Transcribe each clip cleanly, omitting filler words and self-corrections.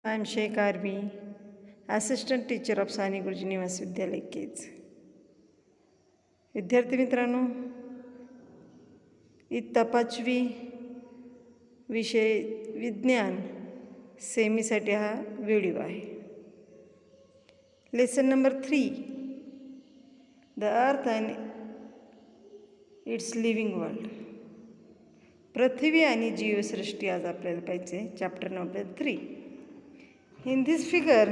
I am Sheikh Arbi, Assistant Teacher of Sani Guruji Nivas Vidyalaya Kids. विद्यार्थी मित्रांनो, इयत्ता 5वी विषय विज्ञान सेमीसाठी हा व्हिडिओ आहे. Lesson number 3, the earth and its living world. पृथ्वी आणि जीवसृष्टी आज आपल्याला पाहिजे. Chapter number 3. In this figure,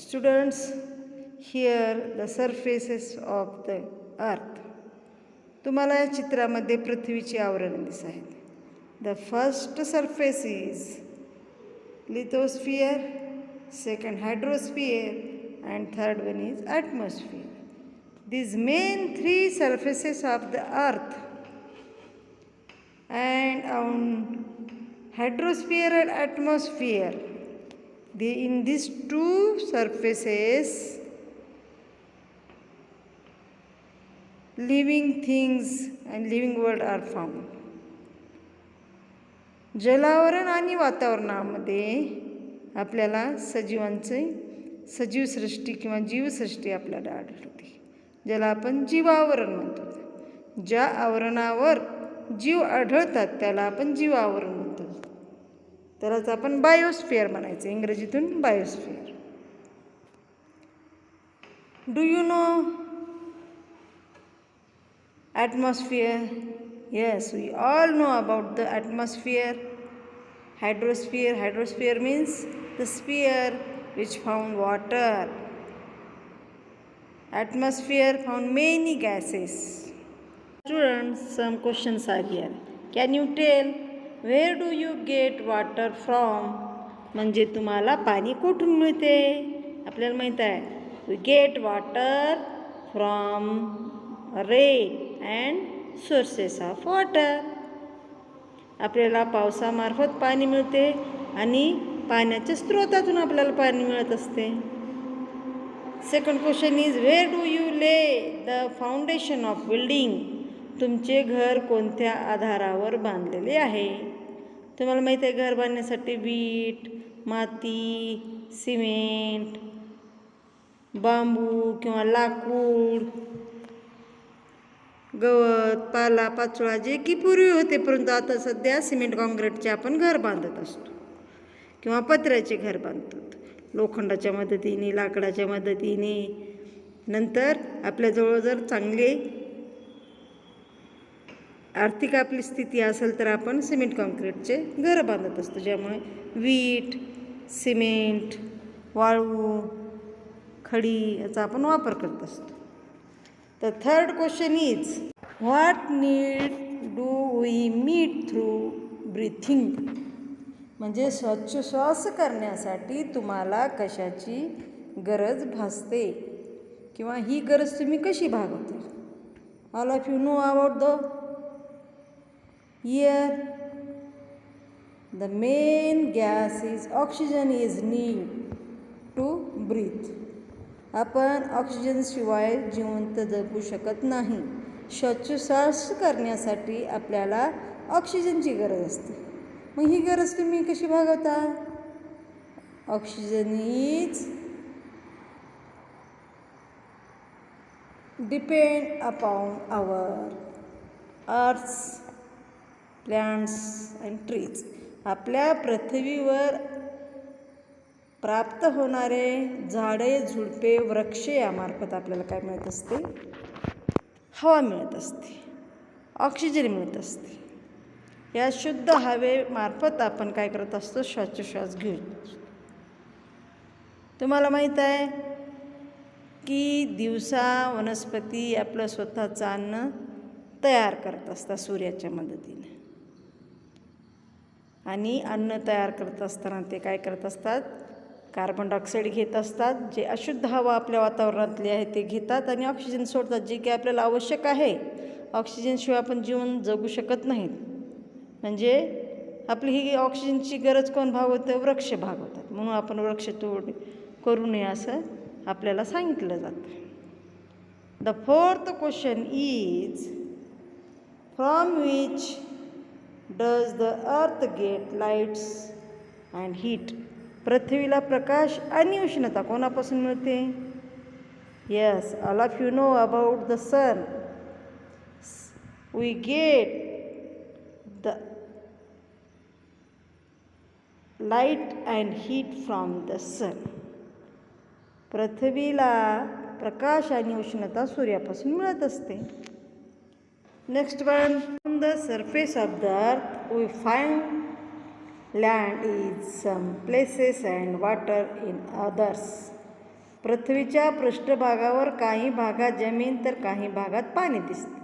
students, here the surfaces of the earth. तुम्हाला या चित्रामध्ये पृथ्वीची आवरण दिसत आहेत. The first surface is lithosphere, second hydrosphere, and third one is atmosphere. These main 3 surfaces of the earth, and on hydrosphere and atmosphere, in these 2 surfaces, living things and living world are found. जलावरण आणि वातावरणामध्ये आपल्याला सजीव सृष्टी किंवा जीवसृष्टी आपल्याला आढळते, ज्याला आपण जीवावरण म्हणतो. ज्या आवरणावर जीव आढळतात त्याला आपण जीवावरण म्हणतो. त्यालाच आपण बायोस्फिअर म्हणायचं, इंग्रजीतून biosphere. Do you no atmosphere? Yes, we all know about the atmosphere. Hydrosphere means the sphere which found water. Atmosphere found many gases. Students, some questions are here. Can you tell where do you get water from? म्हणजे तुम्हाला पाणी कुठून मिळते? आपल्याला माहित आहे, we get water from rain and sources of water. आपल्याला पावसामार्फत पाणी मिळते आणि पाण्याच्या स्रोतातून आपल्याला पाणी मिळत असते. Second question is, where do you ले द फाउंडेशन ऑफ बिल्डिंग? तुमचे घर कोणत्या आधारावर बांधलेले आहे? तुम्हाला माहीत आहे, घर बांधण्यासाठी वीट, माती, सिमेंट, बांबू किंवा लाकूड, गवत, पाला पाचोळा जे की पूर्वी होते, परंतु आता सध्या सिमेंट काँक्रीटचे आपण घर बांधत असतो किंवा पत्र्याचे घर बांधतो, लोखंडाच्या मदतीने, लाकडाच्या मदतीने. नंतर आपल्याजवळ जर चांगले आर्थिक आपली स्थिती असेल तर आपण सिमेंट काँक्रीटचे घर बांधत असतो, ज्यामुळे वीट, सिमेंट, वाळू, खडी याचा आपण वापर करत असतो. The third question is, what need do we meet through breathing? म्हणजे श्वास करण्यासाठी तुम्हाला कशाची गरज भासते किंवा ही गरज तुम्ही कशी Bhagavata? All of you know about the air. The main gas is oxygen is need to breathe. आपण ऑक्सिजनशिवाय जिवंत जगू शकत नाही. श्वासोच्छ्वास करण्यासाठी आपल्याला ऑक्सिजनची गरज असते. मग ही गरज तुम्ही कशी भागवता? Oxygen is depend upon our earths, plants and trees. आपल्या पृथ्वीवर प्राप्त होणारे झाडे, झुडपे, वृक्ष यामार्फत आपल्याला काय मिळत असते? हवा मिळत असते, ऑक्सिजन मिळत असते. या शुद्ध हवेमार्फत आपण काय करत असतो? श्वासोच्छ्वास घेऊ. तुम्हाला माहीत आहे की दिवसा वनस्पती आपलं स्वतःचं अन्न तयार करत असतात सूर्याच्या मदतीने, आणि अन्न तयार करत असताना ते काय करत असतात? कार्बन डायऑक्साईड घेत असतात, जे अशुद्ध हवा आपल्या वातावरणातली आहे ते घेतात आणि ऑक्सिजन सोडतात, जे की आपल्याला आवश्यक आहे. ऑक्सिजनशिवाय आपण जीवन जगू शकत नाहीत. म्हणजे आपली ही ऑक्सिजनची गरज कोण भागवतं? वृक्ष भागवतात. म्हणून आपण वृक्षतोड करू नये असं आपल्याला सांगितलं जातं. The fourth question is, from which does the earth get lights and heat? पृथ्वीला प्रकाश आणि उष्णता कोणापासून मिळते? Yes, all of you know about the sun. We get the light and heat from the sun. पृथ्वीला प्रकाश आणि उष्णता सूर्यापासून मिळत असते. Next one, on the surface of the earth we find land is some places and water in others. पृथ्वीच्या पृष्ठभागावर काही भागात जमीन तर काही भागात पाणी दिसते.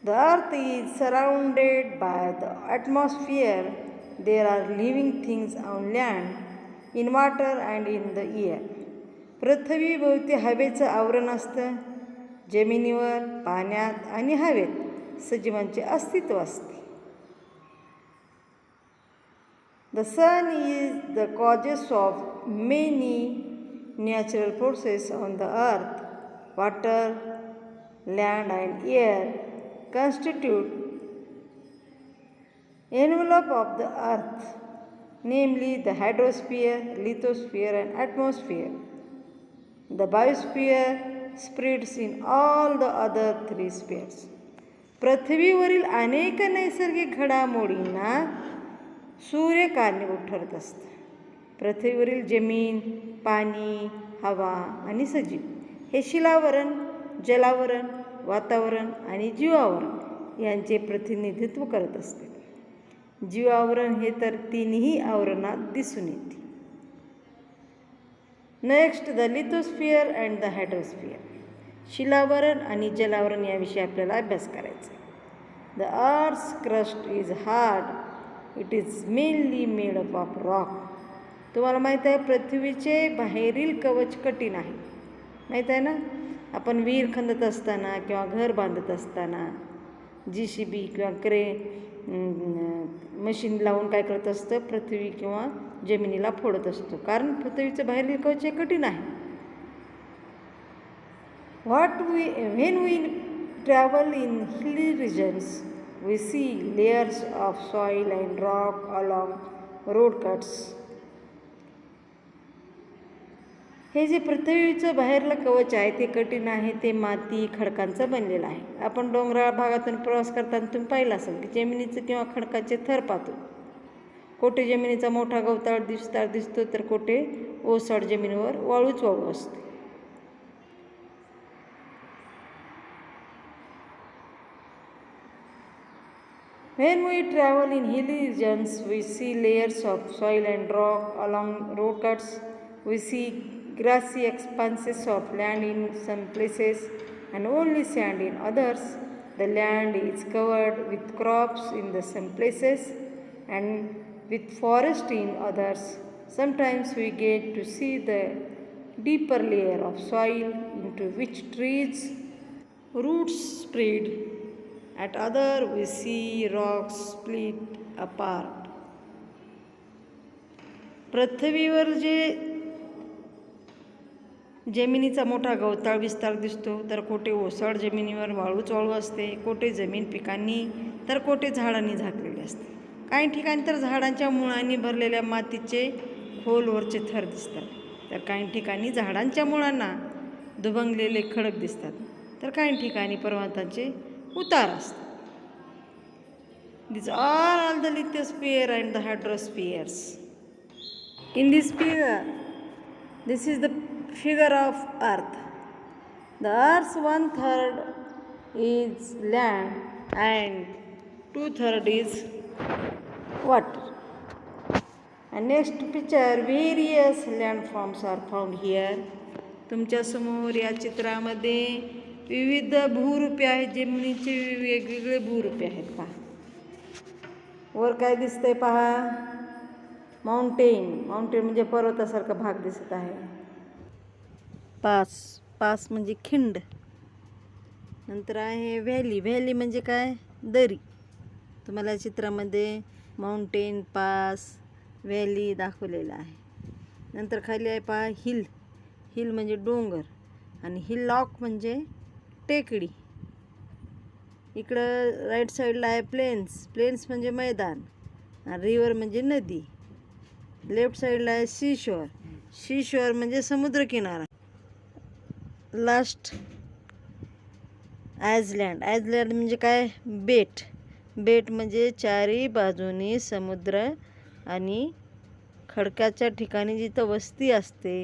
The earth is surrounded by the atmosphere. There are living things on land, in water and in the air. पृथ्वीभोवती हवेचं आवरण असतं. जमिनीवर, पाण्यात आणि हवेत सजीवांचे अस्तित्व असते. The sun is the causes of many natural forces on the earth. Water, land and air constitute envelope of the earth, namely the hydrosphere, lithosphere and atmosphere. The biosphere spreads in all the other three spheres. पृथ्वीवरील अनेक नैसर्गिक घडामोडींना सूर्य कारणीभूत ठरत असतं. पृथ्वीवरील जमीन, पाणी, हवा आणि सजीव हे शिलावरण, जलावरण, वातावरण आणि जीवावरण यांचे प्रतिनिधित्व करत असते. जीवावरण हे तर तिन्ही आवरणात दिसून येते. Next, the lithosphere and the hydrosphere. शिलावरण आणि जलावरण याविषयी आपल्याला अभ्यास करायचा आहे. The earth's crust is hard. It is mainly made up of rock. तुम्हाला माहीत आहे पृथ्वीचे बाहेरील कवच कठीण आहे. माहीत आहे ना? आपण विहीर खणत असताना किंवा घर बांधत असताना JCB किंवा मशीन लावून काय करत असतं, पृथ्वी किंवा जमिनीला फोडत असतो, कारण पृथ्वीचं बाहेरील कवच हे कठीण आहे. when we travel in hilly regions, we see layers of soil and rock along road cuts. हे जे पृथ्वीचं बाहेरलं कवच आहे ते कठीण आहे. ते माती, खडकांचं बनलेलं आहे. आपण डोंगराळ भागातून प्रवास करताना तुम्ही पाहिलं असेल की जमिनीचं किंवा खडकाचे थर पाहतो. कोठे जमिनीचा मोठा गवताळ दिसतो तर कोठे ओसाड जमिनीवर वाळूच वाळू असते. When we travel in hilly regions, we see layers of soil and rock along road cuts. We see grassy expanses of land in some places and only sand in others. The land is covered with crops in the some places and with forest in others. Sometimes we get to see the deeper layer of soil into which trees' roots spread. At other we see rocks split apart. पृथ्वीवर जे जमिनीचा मोठा गवताळ विस्तार दिसतो तर कोठे ओसाड जमिनीवर वाळूच वाळू असते, कोठे जमीन पिकांनी तर कोठे झाडांनी झाकलेली असते. काही ठिकाणी तर झाडांच्या मुळांनी भरलेल्या मातीचे खोलवरचे थर दिसतात, तर काही ठिकाणी झाडांच्या मुळांना दुभंगलेले खडक दिसतात, तर काही ठिकाणी पर्वताचे उतार असतात. These are all the lithosphere and the hydrospheres. In this figure, this is the figure of Earth. The Earth's 1/3 is land and 2/3 is water. And next picture, various landforms are found here. तुमच्या समोर या चित्रामध्ये विविध भूरूपे आहेत. जमिनीचे वेगवेगळे भूरूपे आहेत. पहा वर काय दिसतंय, पहा माउंटेन म्हणजे पर्वतासारखा भाग दिसत आहे. पास म्हणजे खिंड. नंतर आहे व्हॅली म्हणजे काय, दरी. तुम्हाला चित्रामध्ये माउंटेन, पास, व्हॅली दाखवलेलं आहे. नंतर खाली आहे पहा हिल म्हणजे डोंगर आणि हिलॉक म्हणजे टेकडी. इकडं राईट साईडला आहे प्लेन्स म्हणजे मैदान आणि रिव्हर म्हणजे नदी. लेफ्ट साईडला आहे सी शोअर. सी शोअर म्हणजे समुद्रकिनारा. Last Iceland. आयसलँड म्हणजे काय? बेट. बेट म्हणजे चारी बाजूनी समुद्र आणि खडकाच्या ठिकाणी जिथं वस्ती असते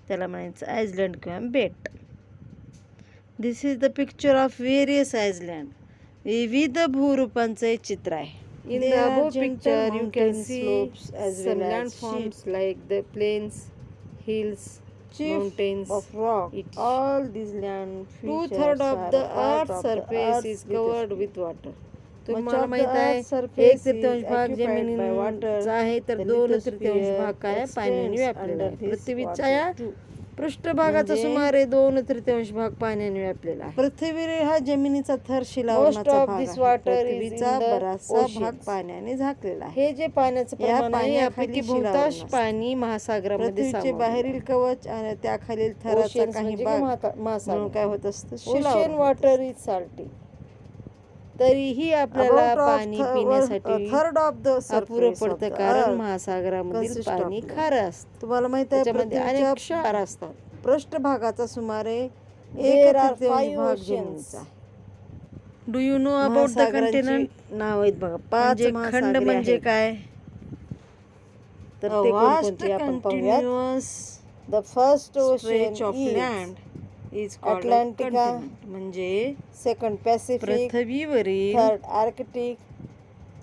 त्याला म्हणायचं आयसलँड किंवा बेट. This is the picture of various island. विविध भूरूपांचं हे चित्र आहे. In the above picture, you can see some landforms like the plains, hills, mountains of rock. All these land features 2/3 of the earth's surface is covered with water. तुम्हाला माहित आहे 1/3 भाग जमिनीचा आहे तर 2/3 भाग काय पाण्याने व्यापलेला आहे. पृथ्वीच्या या पृष्ठभागाचा सुमारे 2/3 भाग पाण्याने व्यापलेला आहे. पृथ्वी हा जमिनीचा थर शिलावरणाचा भाग आहे. पृथ्वीचा बराचसा भाग पाण्याने झाकलेला आहे. हे जे पाण्याचं प्रमाण आहे यापैकी बहुतांश पाणी महासागरामध्ये पृथ्वीचे बाहेरील कवच आणि त्याखालील थराचा काही भाग म्हणून काय होत असतं? Ocean water is salty. तरीही आपल्याला पाणी पिण्यासाठी अपुरं पडतं कारण महासागरामधील पाणी खारं असतं. तुम्हाला माहित आहे त्याच्यामध्ये अनेक क्षार असतात. पृष्ठभागाचा सुमारे 1/3 भाग जमिनीचा. Do you know about the continent? नाव आहेत बघा 5 खंड. म्हणजे काय तर ते कोणते आपण पाहूयात. The first ocean of land is Atlantica म्हणजे सेकंड पॅसिफिक पृथ्वीवरील, थर्ड आर्कटिक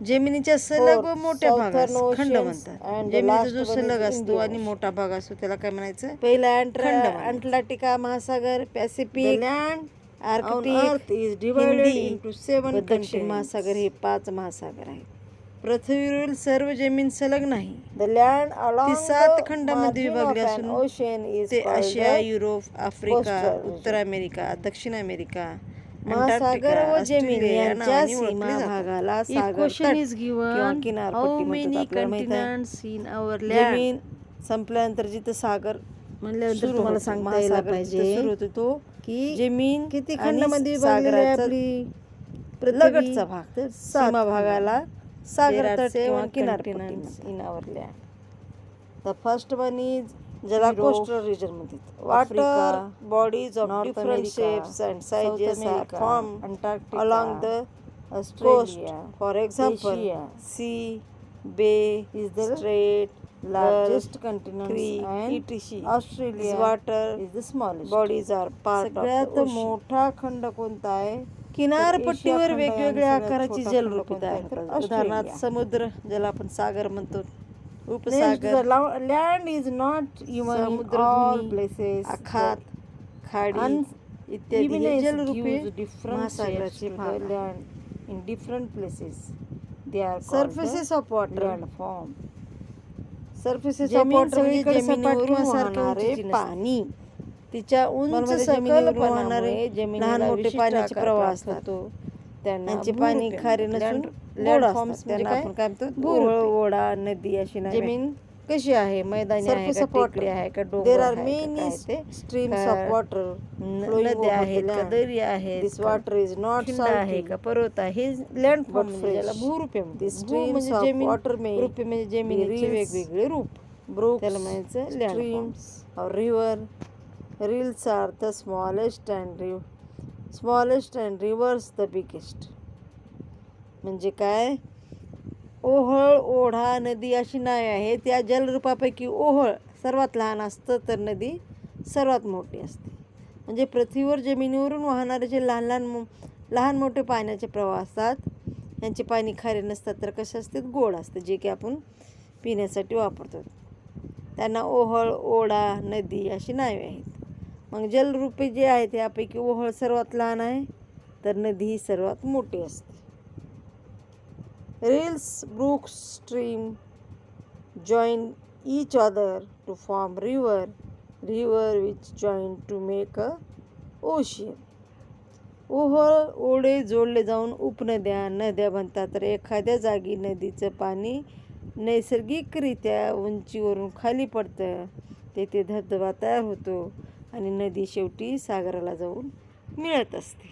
जमिनीच्या सलग व मोठ्या भागास खंड म्हणतात. जमिनीचा जो सलग असतो आणि मोठा भाग असतो त्याला काय म्हणायचं? पहिला अंटार्क्टिका महासागर, Pacific land, Arctic is divided into 7 दक्षिण महासागर. हे 5 महासागर आहेत. पृथ्वीवरील सर्व जमीन सलग नाही. द लँड ती 7 खंडामध्ये विभागली असून ओशन इज ते आशिया, युरोप, आफ्रिका, उत्तर अमेरिका, दक्षिण अमेरिका, महासागर व जमीन यांच्या सीमा भागाला सागर तट किंवा किनारपट्टी म्हणतात. जमीन संपल्यानंतर जिथं सागर म्हणल्यानंतर तुम्हाला सांगता यायला पाहिजे सुरू होतो तो की जमीन किती खंडामध्ये विभागली आहे आपली. लगतचा भाग तर सीमा भागाला सागर तट किंवा किनारपट्टी in our land. The first one is ज्याला कोस्टल रिजन म्हणतात. Water bodies of different shapes and sizes are formed along the coast. For example, sea, bay, is the strait, largest continent, and etc. Australia water is the smallest. Bodies are part of the ocean. सगळ्यात मोठा खंड कोणता आहे? किनारपट्टीवर वेगवेगळ्या आकाराची जलरूपे तयार होतात. उदाहरणार्थ समुद्र ज्याला आपण सागर म्हणतो, उपसागर. Land is not even in all places. आखात, खाडी इत्यादी जलरूपे महासागराचे भाग. Land in different places they are surfaces of water land form. Surfaces of water म्हणजे जमिनीवरून वाहणारे पाणी. तिच्या उंच जमिनीवरून वाहणारे लहान मोठे पाण्याचे प्रवाह असतात. त्यांचे पाणी खारे नसून गोड असतात. त्यांना आपण काय म्हणतो? ओढा, नदी अशी नाही. जमीन कशी आहे? मैदानी आहे का, टेकडी आहे का, डोंगर आहे? स्ट्रीम्स ऑफ वॉटर, नद्या आहेत का, दर्या आहेत. दिस वॉटर इज नॉट सॉल्टी आहे का, पर्वत आहे. लँड फॉर्म ज्याला भूरूपे म्हणतात. स्ट्रीम्स ऑफ वॉटर रूपे म्हणजे जमिनीचे वेगवेगळे रूप. ब्रुक्स त्याला म्हणायचं स्ट्रीम्स और river. Rills are the smallest and rivers the biggest. म्हणजे काय? ओहळ, ओढा, नदी अशी नावे आहेत. त्या जलरूपापैकी ओहळ सर्वात लहान असतं तर नदी सर्वात मोठी असते. म्हणजे पृथ्वीवर जमिनीवरून वाहणारे जे लहान मोठे पाण्याचे प्रवाह असतात यांचे पाणी खारे नसतात तर कसे असतात? गोड असते, जे की आपण पिण्यासाठी वापरतो. त्यांना ओहळ, ओढा, नदी अशी नावे आहेत. मग जलरूपे जे आहेत यापैकी ओहळ सर्वात लहान आहे तर नदी ही सर्वात मोठी असते. rills, brooks, stream join each other to form river which join to make a ocean. Ohal, ओढे जोडले जाऊन उपनद्या, नद्या बनतात. तर एखाद्या जागी नदीचं पाणी नैसर्गिकरित्या उंचीवरून खाली पडतं, तेथे धबधबा तयार होतो आणि नदी शेवटी सागराला जाऊन मिळत असते.